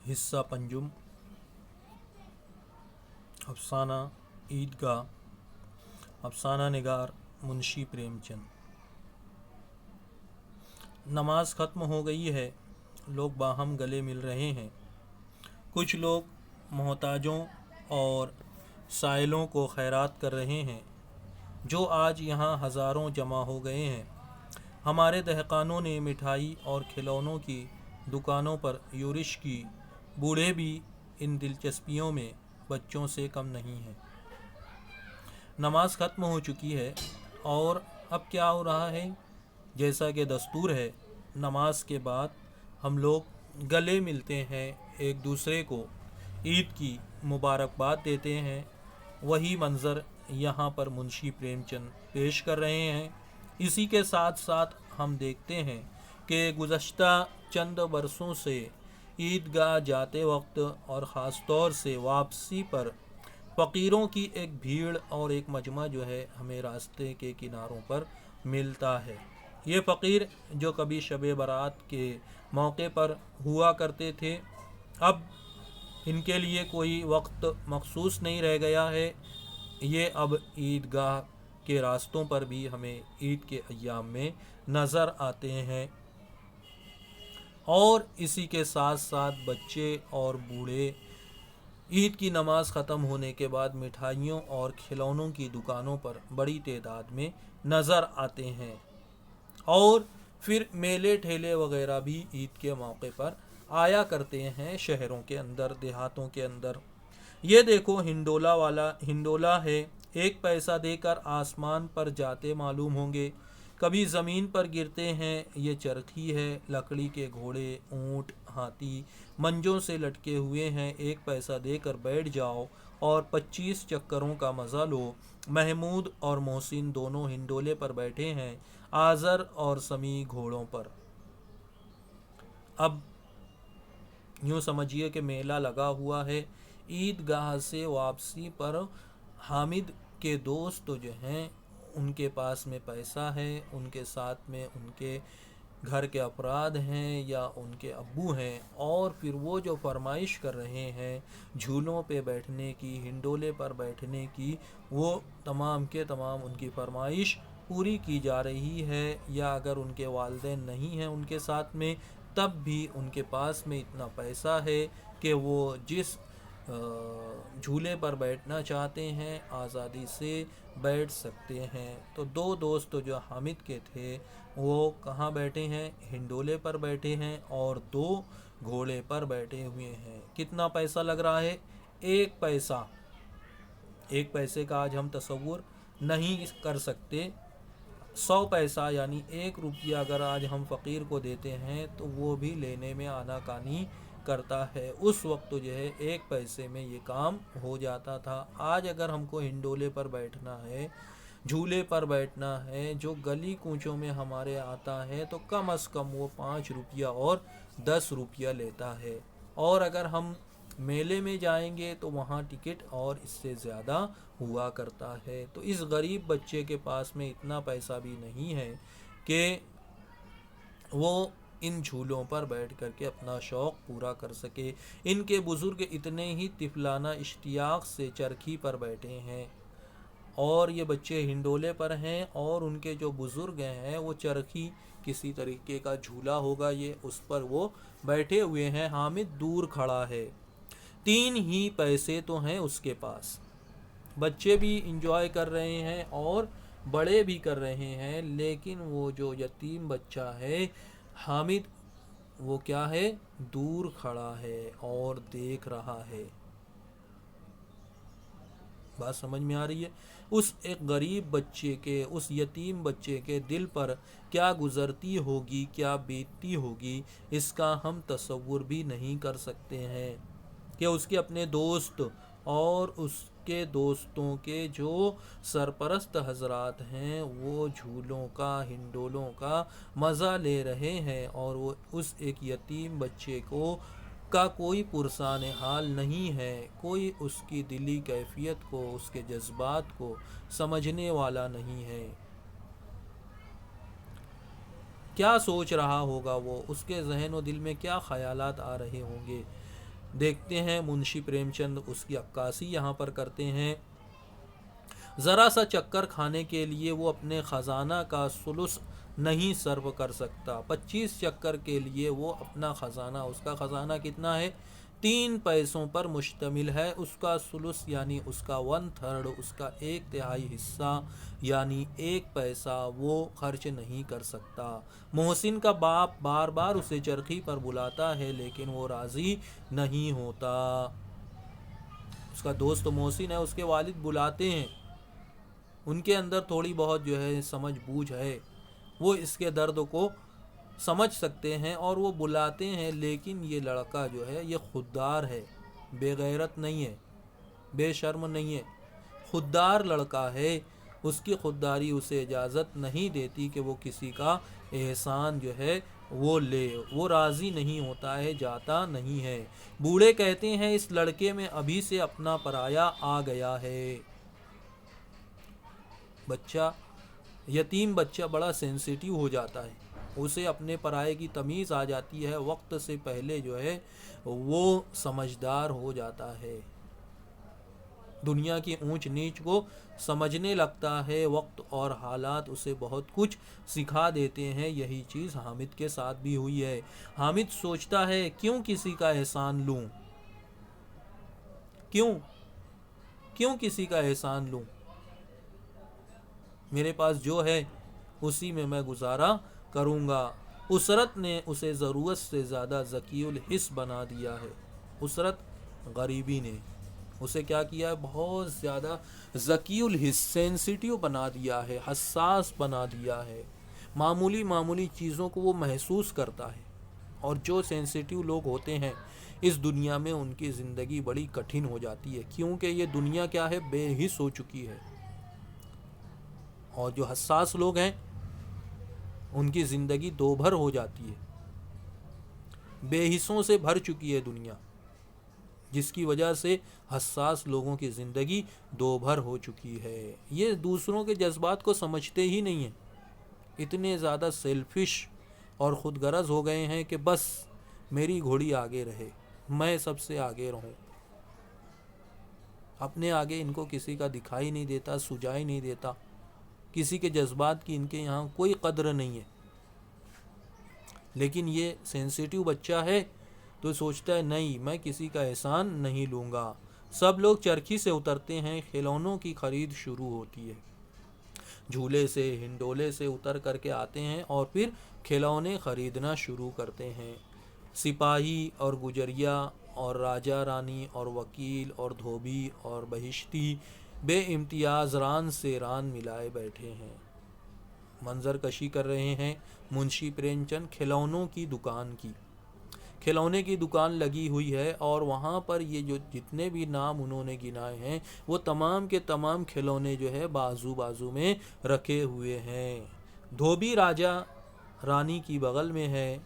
حصہ پنجم، افسانہ عیدگاہ، افسانہ نگار منشی پریم چند۔ نماز ختم ہو گئی ہے، لوگ باہم گلے مل رہے ہیں۔ کچھ لوگ محتاجوں اور سائلوں کو خیرات کر رہے ہیں، جو آج یہاں ہزاروں جمع ہو گئے ہیں۔ ہمارے دہقانوں نے مٹھائی اور کھلونوں کی دکانوں پر یورش کی، بوڑھے بھی ان دلچسپیوں میں بچوں سے کم نہیں ہیں۔ نماز ختم ہو چکی ہے، اور اب کیا ہو رہا ہے؟ جیسا کہ دستور ہے، نماز کے بعد ہم لوگ گلے ملتے ہیں، ایک دوسرے کو عید کی مبارکباد دیتے ہیں۔ وہی منظر یہاں پر منشی پریم چند پیش کر رہے ہیں۔ اسی کے ساتھ ساتھ ہم دیکھتے ہیں کہ گزشتہ چند برسوں سے عیدگاہ جاتے وقت اور خاص طور سے واپسی پر فقیروں کی ایک بھیڑ اور ایک مجمع جو ہے ہمیں راستے کے کناروں پر ملتا ہے۔ یہ فقیر جو کبھی شب برات کے موقع پر ہوا کرتے تھے، اب ان کے لیے کوئی وقت مخصوص نہیں رہ گیا ہے۔ یہ اب عیدگاہ کے راستوں پر بھی ہمیں عید کے ایام میں نظر آتے ہیں، اور اسی کے ساتھ ساتھ بچے اور بوڑھے عید کی نماز ختم ہونے کے بعد مٹھائیوں اور کھلونوں کی دکانوں پر بڑی تعداد میں نظر آتے ہیں۔ اور پھر میلے ٹھیلے وغیرہ بھی عید کے موقع پر آیا کرتے ہیں شہروں کے اندر، دیہاتوں کے اندر۔ یہ دیکھو ہنڈولا والا ہنڈولا ہے، 1 پیسہ دے کر آسمان پر جاتے معلوم ہوں گے، کبھی زمین پر گرتے ہیں۔ یہ چرخی ہے، لکڑی کے گھوڑے، اونٹ، ہاتھی منجوں سے لٹکے ہوئے ہیں۔ 1 پیسہ دے کر بیٹھ جاؤ اور 25 چکروں کا مزہ لو۔ محمود اور محسن دونوں ہنڈولے پر بیٹھے ہیں، آذر اور سمیع گھوڑوں پر۔ اب یوں سمجھیے کہ میلہ لگا ہوا ہے۔ عیدگاہ سے واپسی پر حامد کے دوست جو ہیں، ان کے پاس میں پیسہ ہے، ان کے ساتھ میں ان کے گھر کے افراد ہیں یا ان کے ابو ہیں، اور پھر وہ جو فرمائش کر رہے ہیں جھولوں پہ بیٹھنے کی، ہنڈولے پر بیٹھنے کی، وہ تمام کے تمام ان کی فرمائش پوری کی جا رہی ہے۔ یا اگر ان کے والدین نہیں ہیں ان کے ساتھ میں، تب بھی ان کے پاس میں اتنا پیسہ ہے کہ وہ جس جھولے پر بیٹھنا چاہتے ہیں آزادی سے بیٹھ سکتے ہیں۔ تو 2 دوست جو حامد کے تھے، وہ کہاں بیٹھے ہیں؟ ہنڈولے پر بیٹھے ہیں، اور 2 گھوڑے پر بیٹھے ہوئے ہیں۔ کتنا پیسہ لگ رہا ہے؟ 1 پیسہ۔ 1 پیسے کا آج ہم تصور نہیں کر سکتے۔ 100 پیسہ یعنی 1 روپیہ اگر آج ہم فقیر کو دیتے ہیں تو وہ بھی لینے میں آناکانی کرتا ہے۔ اس وقت تو جو ہے 1 پیسے میں یہ کام ہو جاتا تھا۔ آج اگر ہم کو ہنڈولے پر بیٹھنا ہے، جھولے پر بیٹھنا ہے، جو گلی کوچوں میں ہمارے آتا ہے، تو کم از کم وہ 5 روپیہ اور 10 روپیہ لیتا ہے۔ اور اگر ہم میلے میں جائیں گے تو وہاں ٹکٹ اور اس سے زیادہ ہوا کرتا ہے۔ تو اس غریب بچے کے پاس میں اتنا پیسہ بھی نہیں ہے کہ وہ ان جھولوں پر بیٹھ کر کے اپنا شوق پورا کر سکے۔ ان کے بزرگ اتنے ہی طفلانہ اشتیاق سے چرخی پر بیٹھے ہیں، اور یہ بچے ہنڈولے پر ہیں، اور ان کے جو بزرگ ہیں وہ چرخی کسی طریقے کا جھولا ہوگا، یہ اس پر وہ بیٹھے ہوئے ہیں۔ حامد دور کھڑا ہے، 3 ہی پیسے تو ہیں اس کے پاس۔ بچے بھی انجوائے کر رہے ہیں اور بڑے بھی کر رہے ہیں، لیکن وہ جو یتیم بچہ ہے حامد، وہ کیا ہے؟ دور کھڑا ہے اور دیکھ رہا ہے۔ بات سمجھ میں آ رہی ہے؟ اس ایک غریب بچے کے، اس یتیم بچے کے دل پر کیا گزرتی ہوگی، کیا بیتتی ہوگی، اس کا ہم تصور بھی نہیں کر سکتے ہیں کہ اس کے اپنے دوست اور اس کے دوستوں کے جو سرپرست حضرات ہیں وہ جھولوں کا، ہنڈولوں کا مزہ لے رہے ہیں، اور وہ اس ایک یتیم بچے کو کا کوئی پرسان حال نہیں ہے، کوئی اس کی دلی کیفیت کو، اس کے جذبات کو سمجھنے والا نہیں ہے۔ کیا سوچ رہا ہوگا وہ، اس کے ذہن و دل میں کیا خیالات آ رہے ہوں گے؟ دیکھتے ہیں منشی پریم چند اس کی عکاسی یہاں پر کرتے ہیں۔ ذرا سا چکر کھانے کے لیے وہ اپنے خزانہ کا ثلث نہیں صرف کر سکتا۔ 25 چکر کے لیے وہ اپنا خزانہ، اس کا خزانہ کتنا ہے؟ 3 پیسوں پر مشتمل ہے، اس کا ثلث یعنی اس کا 1/3، اس کا 1/3 حصہ یعنی 1 پیسہ وہ خرچ نہیں کر سکتا۔ محسن کا باپ بار بار اسے چرخی پر بلاتا ہے لیکن وہ راضی نہیں ہوتا۔ اس کا دوست محسن ہے، اس کے والد بلاتے ہیں، ان کے اندر تھوڑی بہت جو ہے سمجھ بوجھ ہے، وہ اس کے درد کو سمجھ سکتے ہیں اور وہ بلاتے ہیں، لیکن یہ لڑکا جو ہے یہ خوددار ہے، بے غیرت نہیں ہے، بے شرم نہیں ہے، خوددار لڑکا ہے۔ اس کی خودداری اسے اجازت نہیں دیتی کہ وہ کسی کا احسان جو ہے وہ لے، وہ راضی نہیں ہوتا ہے، جاتا نہیں ہے۔ بوڑھے کہتے ہیں اس لڑکے میں ابھی سے اپنا پرایا آ گیا ہے۔ بچہ، یتیم بچہ بڑا سینسیٹیو ہو جاتا ہے، اسے اپنے پرائے کی تمیز آ جاتی ہے، وقت سے پہلے جو ہے وہ سمجھدار ہو جاتا ہے، دنیا کی اونچ نیچ کو سمجھنے لگتا ہے، وقت اور حالات اسے بہت کچھ سکھا دیتے ہیں۔ یہی چیز حامد کے ساتھ بھی ہوئی ہے۔ حامد سوچتا ہے کیوں کسی کا احسان لوں، کیوں کسی کا احسان لوں، میرے پاس جو ہے اسی میں گزارا کروں گا۔ اسرت نے اسے ضرورت سے زیادہ ذکی الحس بنا دیا ہے۔ اسرت غریبی نے اسے کیا کیا ہے؟ بہت زیادہ ذکی الحس، سینسیٹیو بنا دیا ہے، حساس بنا دیا ہے، معمولی چیزوں کو وہ محسوس کرتا ہے، اور جو سینسیٹیو لوگ ہوتے ہیں اس دنیا میں ان کی زندگی بڑی کٹھن ہو جاتی ہے، کیونکہ یہ دنیا کیا ہے؟ بے حس ہو چکی ہے، اور جو حساس لوگ ہیں ان کی زندگی دو بھر ہو جاتی ہے، بے حسوں سے بھر چکی ہے دنیا، جس کی وجہ سے حساس لوگوں کی زندگی دو بھر ہو چکی ہے۔ یہ دوسروں کے جذبات کو سمجھتے ہی نہیں ہیں، اتنے زیادہ سیلفش اور خود غرض ہو گئے ہیں کہ بس میری گھوڑی آگے رہے، میں سب سے آگے رہوں، اپنے آگے ان کو کسی کا دکھائی نہیں دیتا، سجائی نہیں دیتا، کسی کے جذبات کی ان کے یہاں کوئی قدر نہیں ہے۔ لیکن یہ سینسیٹیو بچہ ہے تو سوچتا ہے نہیں، میں کسی کا احسان نہیں لوں گا۔ سب لوگ چرخی سے اترتے ہیں، کھلونوں کی خرید شروع ہوتی ہے، جھولے سے، ہنڈولے سے اتر کر کے آتے ہیں اور پھر کھلونے خریدنا شروع کرتے ہیں۔ سپاہی اور گجریا اور راجا رانی اور وکیل اور دھوبی اور بہشتی بے امتیاز ران سے ران ملائے بیٹھے ہیں، منظر کشی کر رہے ہیں۔ منشی پریم چند کھلونوں کی دکان کی، کھلونے کی دکان لگی ہوئی ہے، اور وہاں پر یہ جو جتنے بھی نام انہوں نے گنائے ہیں وہ تمام کے تمام کھلونے جو ہے بازو بازو میں رکھے ہوئے ہیں۔ دھوبی راجا رانی کی بغل میں ہے،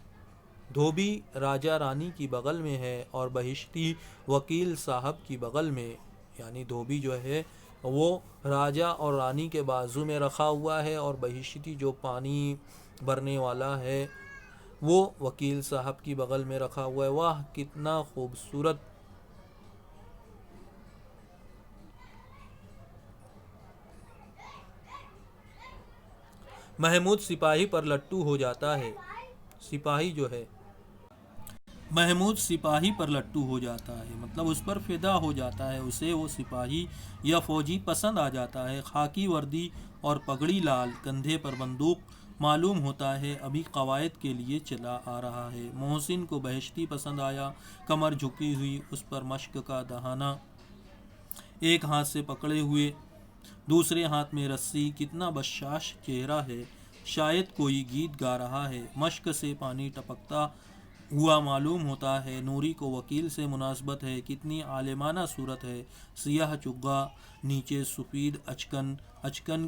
دھوبی راجا رانی کی بغل میں ہے، اور بہشتی وکیل صاحب کی بغل میں، یعنی دھوبی جو ہے وہ راجا اور رانی کے بازو میں رکھا ہوا ہے، اور بہشتی جو پانی بھرنے والا ہے وہ وکیل صاحب کی بغل میں رکھا ہوا ہے۔ واہ کتنا خوبصورت! محمود سپاہی پر لٹو ہو جاتا ہے، سپاہی جو ہے محمود سپاہی پر لٹو ہو جاتا ہے، مطلب اس پر فدا ہو جاتا ہے، اسے وہ سپاہی یا فوجی پسند آ جاتا ہے۔ خاکی وردی اور پگڑی لال، کندھے پر بندوق، معلوم ہوتا ہے ابھی قواعد کے لیے چلا آ رہا ہے۔ محسن کو بہشتی پسند آیا، کمر جھکی ہوئی، اس پر مشق کا دہانہ ایک ہاتھ سے پکڑے ہوئے، دوسرے ہاتھ میں رسی، کتنا بشاش چہرہ ہے، شاید کوئی گیت گا رہا ہے، مشق سے پانی ٹپکتا ہوا معلوم ہوتا ہے۔ نوری کو وکیل سے مناسبت ہے، کتنی عالمانہ صورت ہے، سیاہ چگا، نیچے سفید اچکن، اچکن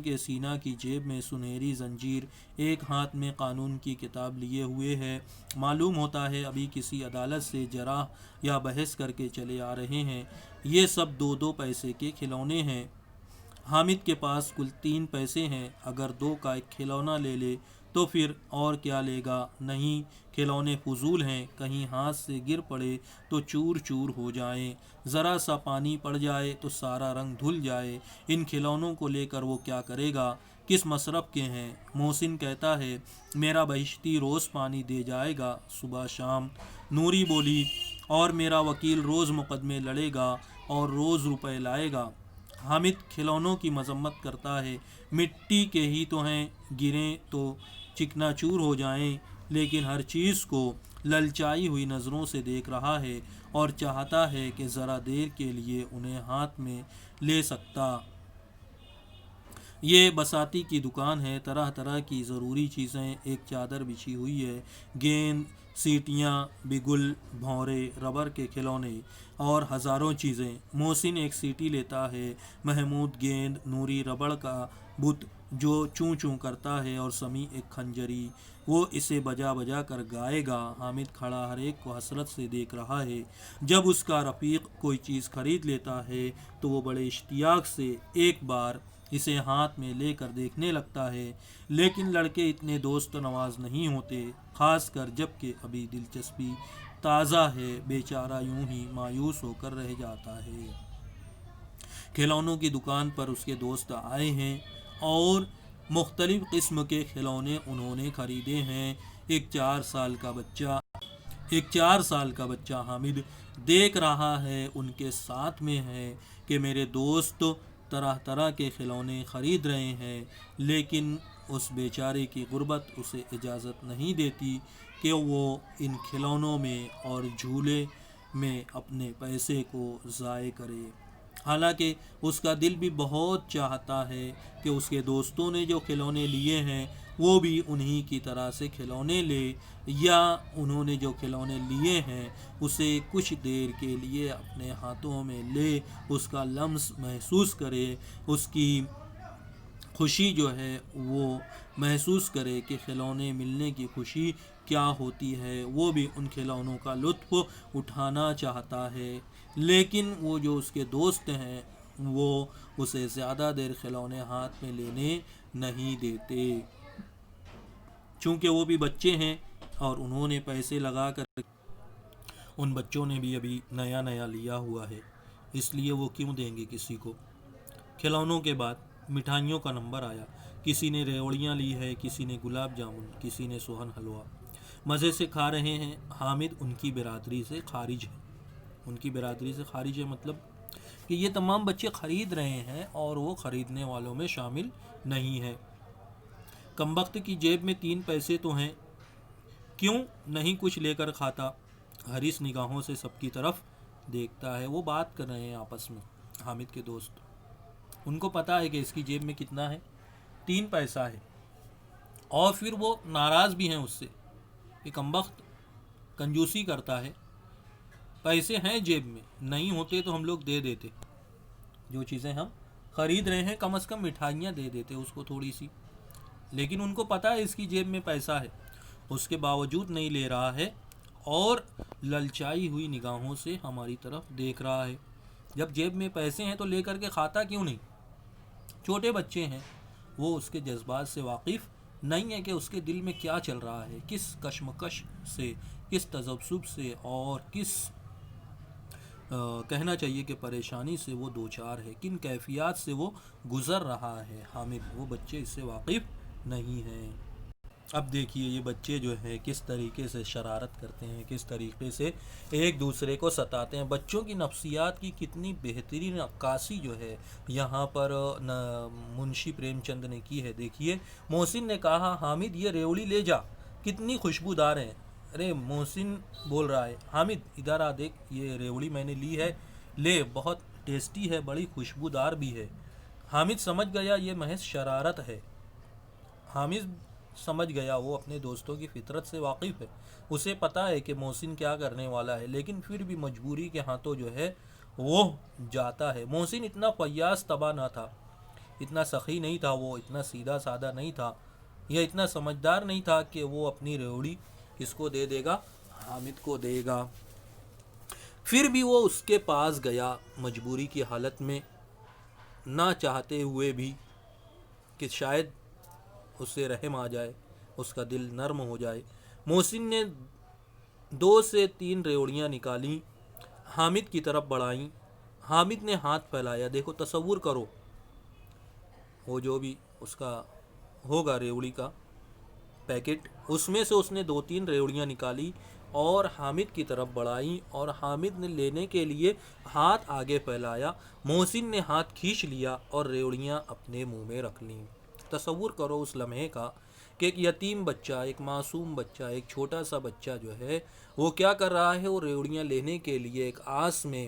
کے سینہ کی جیب میں سنہری زنجیر، ایک ہاتھ میں قانون کی کتاب لیے ہوئے ہے، معلوم ہوتا ہے ابھی کسی عدالت سے جراح یا بحث کر کے چلے آ رہے ہیں۔ یہ سب 2 پیسے کے کھلونے ہیں۔ حامد کے پاس کل 3 پیسے ہیں، اگر 2 کا ایک کھلونا لے لے تو پھر اور کیا لے گا؟ نہیں، کھلونے فضول ہیں، کہیں ہاتھ سے گر پڑے تو چور چور ہو جائیں، ذرا سا پانی پڑ جائے تو سارا رنگ دھل جائے، ان کھلونوں کو لے کر وہ کیا کرے گا؟ کس مصرف کے ہیں؟ محسن کہتا ہے میرا بہشتی روز پانی دے جائے گا صبح شام۔ نوری بولی اور میرا وکیل روز مقدمے لڑے گا اور روز روپے لائے گا۔ حامد کھلونوں کی مذمت کرتا ہے، مٹی کے ہی تو ہیں، گریں تو چکنا چور ہو جائیں، لیکن ہر چیز کو للچائی ہوئی نظروں سے دیکھ رہا ہے اور چاہتا ہے کہ ذرا دیر کے لیے انہیں ہاتھ میں لے سکتا۔ یہ بساتی کی دکان ہے، طرح طرح کی ضروری چیزیں، ایک چادر بچھی ہوئی ہے، گیند، سیٹیاں، بگل، بھونرے، ربر کے کھلونے اور ہزاروں چیزیں۔ محسن ایک سیٹی لیتا ہے، محمود گیند، نوری ربڑ کا بت جو چوں چوں کرتا ہے اور سمیع ایک کھنجری، وہ اسے بجا بجا کر گائے گا۔ حامد کھڑا ہر ایک کو حسرت سے دیکھ رہا ہے۔ جب اس کا رفیق کوئی چیز خرید لیتا ہے تو وہ بڑے اشتیاق سے ایک بار اسے ہاتھ میں لے کر دیکھنے لگتا ہے، لیکن لڑکے اتنے دوست نواز نہیں ہوتے، خاص کر جب کہ ابھی دلچسپی تازہ ہے، بیچارہ یوں ہی مایوس ہو کر رہ جاتا ہے۔ کھلونوں کی دکان پر اس کے دوست آئے ہیں اور مختلف قسم کے کھلونے انہوں نے خریدے ہیں۔ ایک 4 سال کا بچہ حامد دیکھ رہا ہے، ان کے ساتھ میں ہے کہ میرے دوست طرح طرح کے کھلونے خرید رہے ہیں، لیکن اس بیچارے کی غربت اسے اجازت نہیں دیتی کہ وہ ان کھلونوں میں اور جھولے میں اپنے پیسے کو ضائع کرے۔ حالانکہ اس کا دل بھی بہت چاہتا ہے کہ اس کے دوستوں نے جو کھلونے لیے ہیں وہ بھی انہی کی طرح سے کھلونے لے، یا انہوں نے جو کھلونے لیے ہیں اسے کچھ دیر کے لیے اپنے ہاتھوں میں لے، اس کا لمس محسوس کرے، اس کی خوشی جو ہے وہ محسوس کرے کہ کھلونے ملنے کی خوشی کیا ہوتی ہے۔ وہ بھی ان کھلونوں کا لطف اٹھانا چاہتا ہے، لیکن وہ جو اس کے دوست ہیں وہ اسے زیادہ دیر کھلونے ہاتھ میں لینے نہیں دیتے، چونکہ وہ بھی بچے ہیں اور انہوں نے پیسے لگا کر، ان بچوں نے بھی ابھی نیا نیا لیا ہوا ہے، اس لیے وہ کیوں دیں گے کسی کو۔ کھلونوں کے بعد مٹھائیوں کا نمبر آیا، کسی نے ریوڑیاں لی ہے، کسی نے گلاب جامن، کسی نے سوہن حلوہ، مزے سے کھا رہے ہیں۔ حامد ان کی برادری سے خارج ہے، ان کی برادری سے خارج ہے مطلب کہ یہ تمام بچے خرید رہے ہیں اور وہ خریدنے والوں میں شامل نہیں ہے۔ کمبخت کی جیب میں 3 پیسے تو ہیں، کیوں نہیں کچھ لے کر کھاتا؟ حریص نگاہوں سے سب کی طرف دیکھتا ہے۔ وہ بات کر رہے ہیں آپس میں، حامد کے دوست، ان کو پتا ہے کہ اس کی جیب میں کتنا ہے، 3 پیسہ ہے، اور پھر وہ ناراض بھی ہیں اس سے کہ کمبخت کنجوسی کرتا ہے، پیسے ہیں جیب میں، نہیں ہوتے تو ہم لوگ دے دیتے، جو چیزیں ہم خرید رہے ہیں کم از کم مٹھائیاں دے دیتے اس کو تھوڑی سی، لیکن ان کو پتا ہے اس کی جیب میں پیسہ ہے، اس کے باوجود نہیں لے رہا ہے اور للچائی ہوئی نگاہوں سے ہماری طرف دیکھ رہا ہے۔ جب جیب میں پیسے ہیں تو لے کر کے کھاتا کیوں نہیں؟ چھوٹے بچے ہیں، وہ اس کے جذبات سے واقف نہیں ہے کہ اس کے دل میں کیا چل رہا ہے، کس کشمکش سے، کس تذبذب سے اور کس کہنا چاہیے کہ پریشانی سے وہ دوچار ہے، کن کیفیات سے وہ گزر رہا ہے۔ حامد، وہ بچے اس سے واقف نہیں ہیں۔ اب دیکھیے یہ بچے جو ہیں کس طریقے سے شرارت کرتے ہیں، کس طریقے سے ایک دوسرے کو ستاتے ہیں۔ بچوں کی نفسیات کی کتنی بہترین عکاسی جو ہے یہاں پر منشی پریم چند نے کی ہے۔ دیکھیے محسن نے کہا حامد یہ ریوڑی لے جا، کتنی خوشبودار ہے۔ ارے محسن بول رہا ہے حامد ادھر آ، دیکھ یہ ریوڑی میں نے لی ہے، لے، بہت ٹیسٹی ہے، بڑی خوشبودار بھی ہے۔ حامد سمجھ گیا یہ محض شرارت ہے، حامد سمجھ گیا، وہ اپنے دوستوں کی فطرت سے واقف ہے، اسے پتا ہے کہ محسن کیا کرنے والا ہے، لیکن پھر بھی مجبوری کے ہاتھوں جو ہے وہ جاتا ہے۔ محسن اتنا فیاض طبع نہ تھا، اتنا سخی نہیں تھا، وہ اتنا سیدھا سادہ نہیں تھا، یا اتنا سمجھدار نہیں تھا کہ وہ اپنی ریوڑی کس کو دے دے گا، حامد کو دے گا۔ پھر بھی وہ اس کے پاس گیا، مجبوری کی حالت میں، نہ چاہتے ہوئے بھی، کہ شاید اس سے رحم آ جائے، اس کا دل نرم ہو جائے۔ محسن نے 2 سے 3 ریوڑیاں نکالی، حامد کی طرف بڑھائیں۔ حامد نے ہاتھ پھیلایا، دیکھو تصور کرو، وہ جو بھی اس کا ہوگا ریوڑی کا پیکٹ، اس میں سے اس نے 2-3 ریوڑیاں نکالی اور حامد کی طرف بڑھائی، اور حامد نے لینے کے لیے ہاتھ آگے پھیلایا، محسن نے ہاتھ کھینچ لیا اور ریوڑیاں اپنے منہ میں رکھ لیں۔ تصور کرو اس لمحے کا کہ ایک یتیم بچہ، ایک معصوم بچہ، ایک چھوٹا سا بچہ جو ہے وہ کیا کر رہا ہے، وہ ریوڑیاں لینے کے لیے ایک آس میں،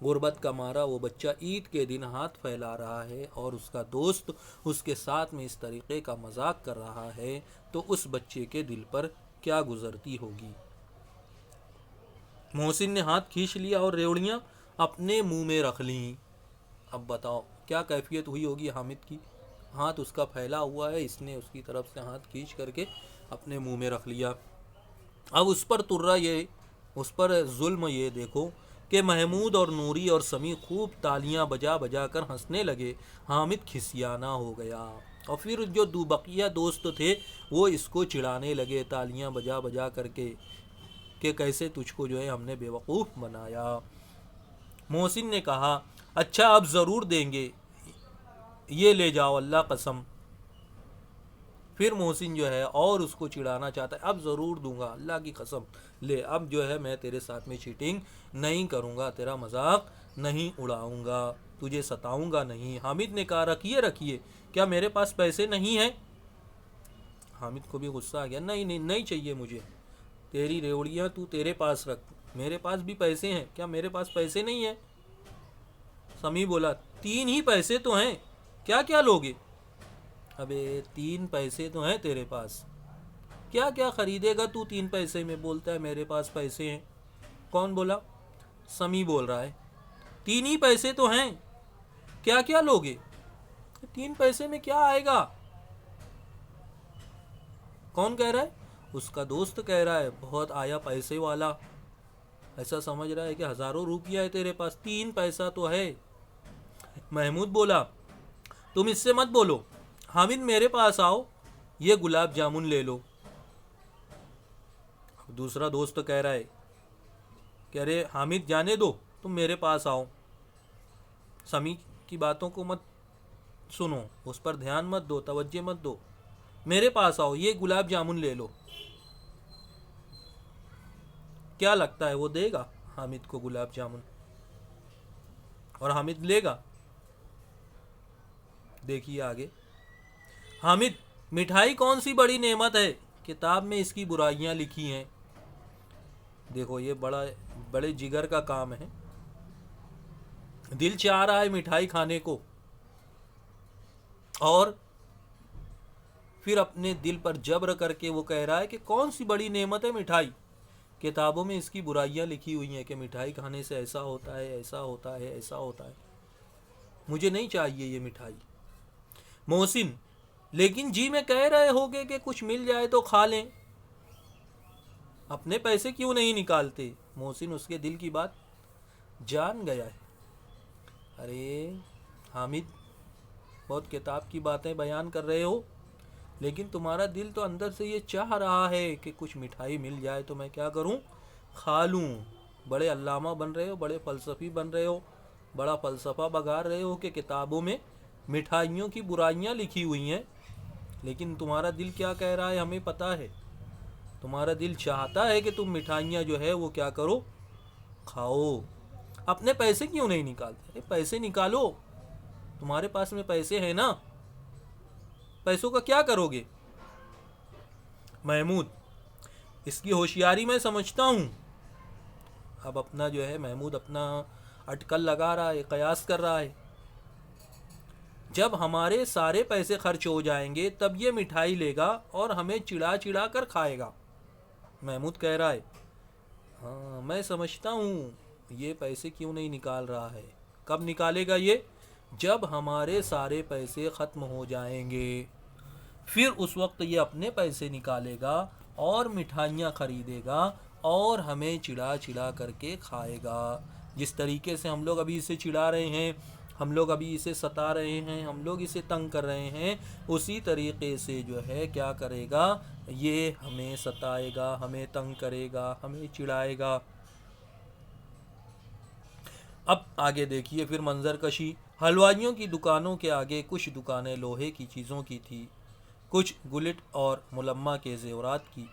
غربت کا مارا وہ بچہ عید کے دن ہاتھ پھیلا رہا ہے، اور اس کا دوست اس کے ساتھ میں اس طریقے کا مذاق کر رہا ہے، تو اس بچے کے دل پر کیا گزرتی ہوگی۔ محسن نے ہاتھ کھینچ لیا اور ریوڑیاں اپنے منہ میں رکھ لیں۔ اب بتاؤ کیا کیفیت ہوئی ہوگی حامد کی؟ ہاتھ اس کا پھیلا ہوا ہے، اس نے اس کی طرف سے ہاتھ کھینچ کر کے اپنے منہ میں رکھ لیا۔ اب اس پر ترا یہ، اس پر ظلم یہ دیکھو کہ محمود اور نوری اور سمیع خوب تالیاں بجا بجا کر ہنسنے لگے۔ حامد کھسیانا ہو گیا، اور پھر جو بقیہ دوست تھے وہ اس کو چڑھانے لگے تالیاں بجا بجا کر کے کہ کیسے تجھ کو جو ہے ہم نے بیوقوف بنایا۔ محسن نے کہا اچھا اب ضرور دیں گے، یہ لے جاؤ اللہ قسم۔ پھر محسن جو ہے اور اس کو چڑھانا چاہتا ہے، اب ضرور دوں گا اللہ کی قسم، لے اب جو ہے میں تیرے ساتھ میں چیٹنگ نہیں کروں گا، تیرا مذاق نہیں اڑاؤں گا، تجھے ستاؤں گا نہیں۔ حامد نے کہا رکھیے رکھیے، کیا میرے پاس پیسے نہیں ہیں؟ حامد کو بھی غصہ آ گیا، نہیں نہیں نہیں چاہیے مجھے، تیری ریوڑیاں تو تیرے پاس رکھ، میرے پاس بھی پیسے ہیں، کیا میرے پاس پیسے نہیں ہیں؟ سمیع بولا 3 ہی پیسے تو ہیں، کیا کیا لوگے؟ ابے 3 پیسے تو ہیں تیرے پاس، کیا کیا خریدے گا تو 3 پیسے میں؟ بولتا ہے میرے پاس پیسے ہیں۔ کون بولا؟ سمیع بول رہا ہے 3 ہی پیسے تو ہیں، کیا کیا لوگے؟ 3 پیسے میں کیا آئے گا؟ کون کہہ رہا ہے؟ اس کا دوست کہہ رہا ہے بہت آیا پیسے والا، ایسا سمجھ رہا ہے کہ ہزاروں روپیہ ہے تیرے پاس، 3 پیسہ تو ہے۔ محمود بولا تم اس سے مت بولو، حامد میرے پاس آؤ، یہ گلاب جامن لے لو۔ دوسرا دوست کہہ رہا ہے کہ ارے حامد جانے دو، تم میرے پاس آؤ، سمیع کی باتوں کو مت سنو، اس پر دھیان مت دو، توجہ مت دو، میرے پاس آؤ، یہ گلاب جامن لے لو۔ کیا لگتا ہے وہ دے گا حامد کو گلاب جامن؟ اور حامد لے گا؟ دیکھیے آگے، حامد مٹھائی کون سی بڑی نعمت ہے، کتاب میں اس کی برائیاں لکھی ہیں۔ دیکھو یہ بڑے جگر کا کام ہے، دل چاہ رہا ہے مٹھائی کھانے کو، اور پھر اپنے دل پر جبر کر کے وہ کہہ رہا ہے کہ کون سی بڑی نعمت ہے مٹھائی، کتابوں میں اس کی برائیاں لکھی ہوئی ہیں کہ مٹھائی کھانے سے ایسا ہوتا ہے، ایسا ہوتا ہے، ایسا ہوتا ہے، مجھے نہیں چاہیے یہ مٹھائی۔ محسن لیکن جی میں کہہ رہے ہوگے کہ کچھ مل جائے تو کھا لیں، اپنے پیسے کیوں نہیں نکالتے؟ محسن اس کے دل کی بات جان گیا ہے۔ ارے حامد بہت کتاب کی باتیں بیان کر رہے ہو، لیکن تمہارا دل تو اندر سے یہ چاہ رہا ہے کہ کچھ مٹھائی مل جائے تو میں کیا کروں، کھا لوں۔ بڑے علامہ بن رہے ہو، بڑے فلسفی بن رہے ہو، بڑا فلسفہ بگار رہے ہو کہ کتابوں میں مٹھائیوں کی برائیاں لکھی ہوئی ہیں، لیکن تمہارا دل کیا کہہ رہا ہے ہمیں پتہ ہے، تمہارا دل چاہتا ہے کہ تم مٹھائیاں جو ہے وہ کیا کرو، کھاؤ۔ اپنے پیسے کیوں نہیں نکالتے؟ پیسے نکالو، تمہارے پاس میں پیسے ہیں نا، پیسوں کا کیا کرو گے؟ محمود اس کی ہوشیاری میں سمجھتا ہوں۔ اب اپنا جو ہے محمود اپنا اٹکل لگا رہا ہے، قیاس کر رہا ہے، جب ہمارے سارے پیسے خرچ ہو جائیں گے تب یہ مٹھائی لے گا اور ہمیں چڑھا چڑھا کر کھائے گا۔ محمود کہہ رہا ہے ہاں میں سمجھتا ہوں یہ پیسے کیوں نہیں نکال رہا ہے، کب نکالے گا یہ؟ جب ہمارے سارے پیسے ختم ہو جائیں گے، پھر اس وقت یہ اپنے پیسے نکالے گا اور مٹھائیاں خریدے گا اور ہمیں چڑھا چڑھا کر کے کھائے گا، جس طریقے سے ہم لوگ ابھی اسے چڑھا رہے ہیں، ہم لوگ ابھی اسے ستا رہے ہیں، ہم لوگ اسے تنگ کر رہے ہیں، اسی طریقے سے جو ہے کیا کرے گا، یہ ہمیں ستائے گا، ہمیں تنگ کرے گا، ہمیں چڑھائے گا۔ اب آگے دیکھیے پھر منظر کشی۔ حلوائیوں کی دکانوں کے آگے کچھ دکانیں لوہے کی چیزوں کی تھی، کچھ گلٹ اور ملمہ کے زیورات کی۔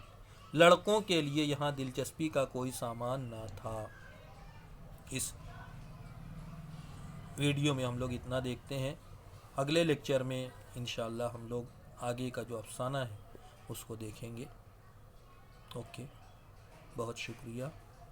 لڑکوں کے لیے یہاں دلچسپی کا کوئی سامان نہ تھا۔ اس ویڈیو میں ہم لوگ اتنا دیکھتے ہیں، اگلے لیکچر میں انشاءاللہ ہم لوگ آگے کا جو افسانہ ہے اس کو دیکھیں گے۔ اوکے، بہت شکریہ۔